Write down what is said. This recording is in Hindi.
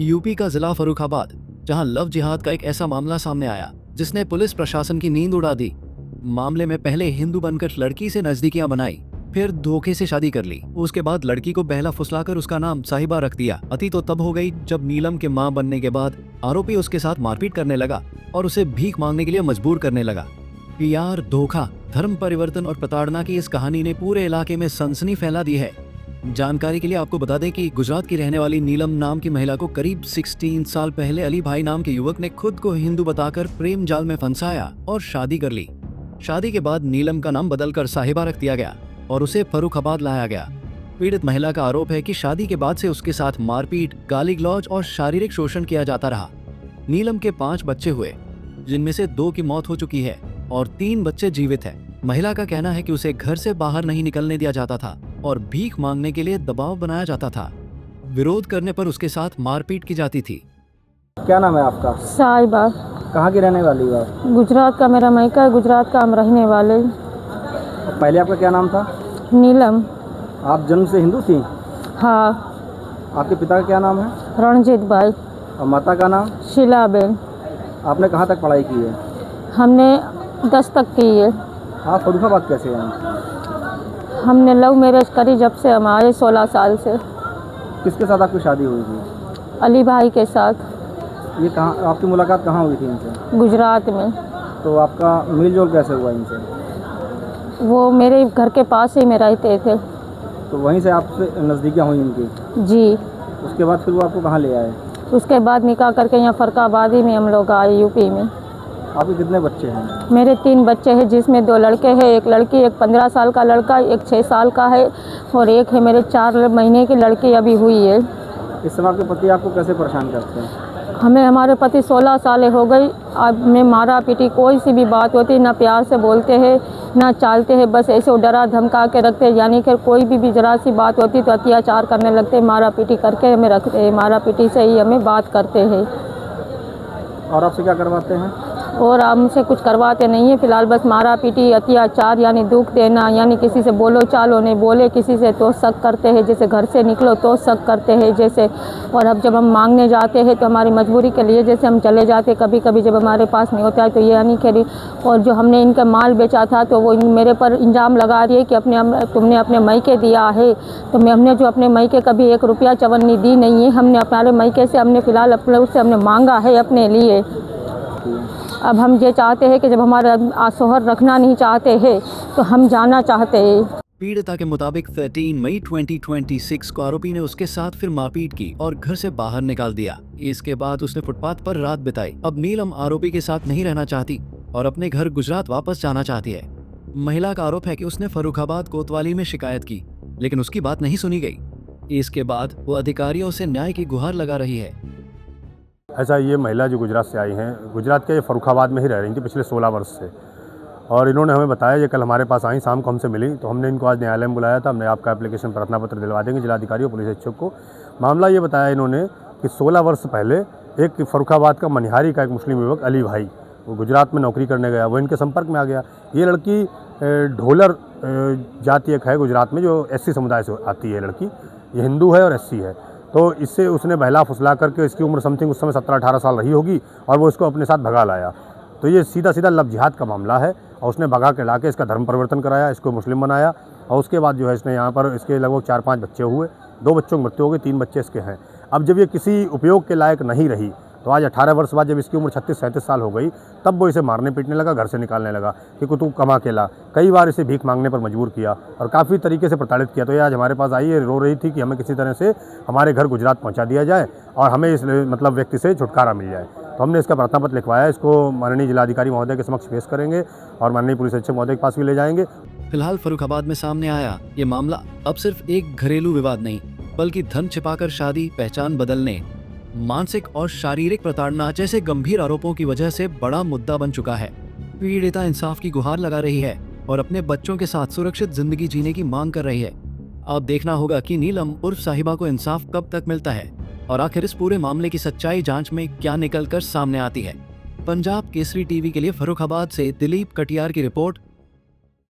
यूपी का जिला फर्रुखाबाद, जहां लव जिहाद का एक ऐसा मामला सामने आया जिसने पुलिस प्रशासन की नींद उड़ा दी। मामले में पहले हिंदू बनकर लड़की से नजदीकियां बनाई, फिर धोखे से शादी कर ली। उसके बाद लड़की को बहला फुसलाकर उसका नाम साहिबा रख दिया। अति तो तब हो गई जब नीलम के मां बनने के बाद आरोपी उसके साथ मारपीट करने लगा और उसे भीख मांगने के लिए मजबूर करने लगा। प्यार, धोखा, धर्म परिवर्तन और प्रताड़ना की इस कहानी ने पूरे इलाके में सनसनी फैला दी है। जानकारी के लिए आपको बता दें कि गुजरात की रहने वाली नीलम नाम की महिला को करीब 16 साल पहले अली भाई नाम के युवक ने खुद को हिंदू बताकर प्रेम जाल में फंसाया और शादी कर ली। शादी के बाद नीलम का नाम बदलकर साहिबा रख दिया गया और उसे फर्रुखाबाद लाया गया। पीड़ित महिला का आरोप है कि शादी के बाद से उसके साथ मारपीट, गाली गलौज और शारीरिक शोषण किया जाता रहा। नीलम के 5 बच्चे हुए, जिनमें से 2 की मौत हो चुकी है और 3 बच्चे जीवित हैं। महिला का कहना है कि उसे घर से बाहर नहीं निकलने दिया जाता था और भीख मांगने के लिए दबाव बनाया जाता था। विरोध करने पर उसके साथ मारपीट की जाती थी। क्या नाम है आपका? साहिबा। कहाँ की रहने वाली हो आप? गुजरात का मेरा मायका है, गुजरात का हम रहने वाले। पहले आपका क्या नाम था? नीलम। आप जन्म से हिंदू थी? हाँ। आपके पिता का क्या नाम है? रणजीत भाई। और माता का नाम? शीलाबेन। आपने कहाँ तक पढ़ाई की है? हमने 10 तक की है। आप फर्रुखाबाद कैसे हैं? हमने लव मैरिज करी जब से हम आए 16 साल से। किसके साथ आपकी शादी हुई थी? अली भाई के साथ। ये कहाँ आपकी मुलाकात कहाँ हुई थी इनसे? गुजरात में। तो आपका मेल जोल कैसे हुआ इनसे? वो मेरे घर के पास ही में रहते थे। तो वहीं से आपसे नज़दीकियाँ हुई इनकी? जी। उसके बाद फिर वो आपको कहाँ ले आए? उसके बाद निकाह करके यहाँ फर्रुखाबाद में हम लोग आए, यूपी में। आपके कितने बच्चे हैं? मेरे 3 बच्चे हैं, जिसमें 2 लड़के हैं, एक लड़की, एक 15 साल का लड़का, एक 6 साल का है और एक है मेरे 4 महीने की लड़की अभी हुई है। इस समय आपके पति आपको कैसे परेशान करते हैं? हमें हमारे पति 16 साल हो गई। अब में मारा पीटी कोई सी भी बात होती, ना प्यार से बोलते हैं ना चालते हैं, बस ऐसे डरा धमका के रखते हैं। यानी कि कोई भी जरा सी बात होती तो अत्याचार करने लगते, मारा पीटी करके हमें रखते हैं, मारा पीटी से ही हमें बात करते हैं। और आपसे क्या करवाते हैं? और हमसे कुछ करवाते नहीं है फिलहाल, बस मारा पीटी, अत्याचार, यानी दुख देना, यानी किसी से बोलो चालो नहीं, बोले किसी से तो शक करते हैं, जैसे घर से निकलो तो शक करते हैं जैसे। और अब जब हम मांगने जाते हैं तो हमारी मजबूरी के लिए जैसे हम चले जाते, कभी कभी जब हमारे पास नहीं होता है तो ये यानी कि। और जो हमने इनका माल बेचा था तो वो मेरे पर इल्ज़ाम लगा रही है कि तुमने अपने मायके दिया है। तो हमने जो अपने मायके कभी 1 रुपया चवन्नी दी नहीं है, हमने अपने मायके से हमने फ़िलहाल अपने उससे हमने मांगा है अपने लिए। अब हम ये चाहते हैं कि जब हमारा सोहर रखना नहीं चाहते हैं तो हम जाना चाहते हैं। पीड़िता के मुताबिक 13 मई 2026 को आरोपी ने उसके साथ फिर मारपीट की और घर से बाहर निकाल दिया। इसके बाद उसने फुटपाथ पर रात बिताई। अब नीलम आरोपी के साथ नहीं रहना चाहती और अपने घर गुजरात वापस जाना चाहती है। महिला का आरोप है कि उसने फर्रुखाबाद कोतवाली में शिकायत की, लेकिन उसकी बात नहीं सुनी गई। इसके बाद वो अधिकारियों से न्याय की गुहार लगा रही है। ऐसा ये महिला जो गुजरात से आई हैं, गुजरात के फर्रुखाबाद में ही रह रही थी पिछले 16 वर्ष से, और इन्होंने हमें बताया, ये कल हमारे पास आई, शाम को हमसे मिली, तो हमने इनको आज न्यायालय में बुलाया था। हमने आपका एप्लीकेशन प्रार्थना पत्र दिलवा देंगे जिलाधिकारी और पुलिस अधीक्षक को। मामला ये बताया इन्होंने कि 16 वर्ष पहले एक फर्रुखाबाद का मनिहारी का एक मुस्लिम युवक अली भाई, वो गुजरात में नौकरी करने गया, वो इनके संपर्क में आ गया। ये लड़की ढोलर जाति एक है गुजरात में, जो SC समुदाय से आती है लड़की, ये हिंदू है और SC है। तो इससे उसने बहला फुसला करके, इसकी उम्र समथिंग उस समय 17-18 साल रही होगी, और वो इसको अपने साथ भगा लाया। तो ये सीधा सीधा लव जिहाद का मामला है, और उसने भगा के लाके इसका धर्म परिवर्तन कराया, इसको मुस्लिम बनाया, और उसके बाद जो है इसने यहाँ पर इसके लगभग 4-5 बच्चे हुए। 2 बच्चों की मृत्यु हो गई, 3 बच्चे इसके हैं। अब जब ये किसी उपयोग के लायक नहीं रही तो आज 18 वर्ष बाद जब इसकी उम्र 36-37 साल हो गई, तब वो इसे मारने पीटने लगा, घर से निकालने लगा कि तू कमा के ला। कई बार इसे भीख मांगने पर मजबूर किया और काफ़ी तरीके से प्रताड़ित किया। तो ये आज हमारे पास आई है, रो रही थी कि हमें किसी तरह से हमारे घर गुजरात पहुंचा दिया जाए और हमें इस व्यक्ति से छुटकारा मिल जाए। तो हमने इसका प्रार्थना पत्र लिखवाया, इसको माननीय जिलाधिकारी महोदय के समक्ष पेश करेंगे और माननीय पुलिस अधीक्षक महोदय के पास भी ले जाएंगे। फिलहाल फर्रुखाबाद में सामने आया ये मामला अब सिर्फ एक घरेलू विवाद नहीं, बल्कि धन छिपाकर शादी, पहचान बदलने, मानसिक और शारीरिक प्रताड़ना जैसे गंभीर आरोपों की वजह से बड़ा मुद्दा बन चुका है। पीड़िता इंसाफ की गुहार लगा रही है और अपने बच्चों के साथ सुरक्षित जिंदगी जीने की मांग कर रही है। अब देखना होगा कि नीलम उर्फ साहिबा को इंसाफ कब तक मिलता है और आखिर इस पूरे मामले की सच्चाई जांच में क्या निकलकर सामने आती है। पंजाब केसरी टीवी के लिए फर्रुखाबाद से दिलीप कटियार की रिपोर्ट।